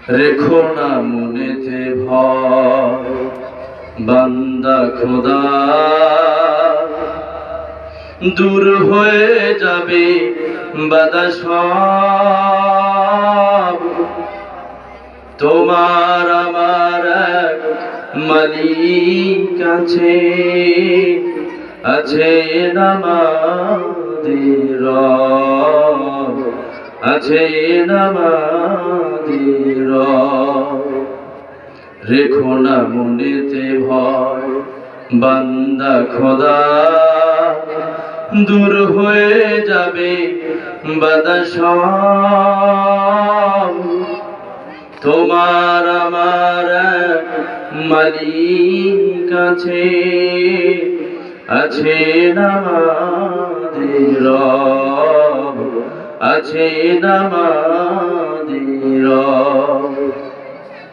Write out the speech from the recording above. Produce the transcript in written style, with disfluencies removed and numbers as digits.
রেখো না মনেতে ভয় বান্দা খোদা, দূর হয়ে যাবে বাধা সব। তোমার আমার এক মালিক আছে, আছে নামাদের রব, আছে নামাদের রব। রেখো না মনেতে ভয় বান্দা খোদা, দূর হয়ে যাবে বাধা সব। তোমার আমার এক মালিক আছে, আছে নামাদের রব, আছে নামাদের রব।